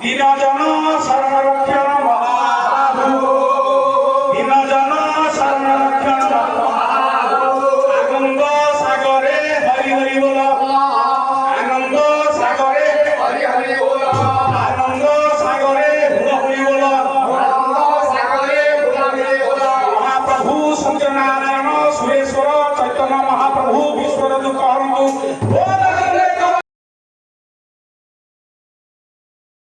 দীনজন শরণ রক্ষণ মহাপ্রভু দীনজন শরণ রক্ষণ মহাপ্রভু আনন্দ সাগরে হরি হরি বল আনন্দ সাগরে হরি হরি বল আনন্দ সাগরে হরি বল আনন্দ সাগরে হরি বল মহাপ্রভু সত্যনারায়ণ সুরেশ্বর চৈতন্য মহাপ্রভু বিশ্বর দুঃখ হরন্তু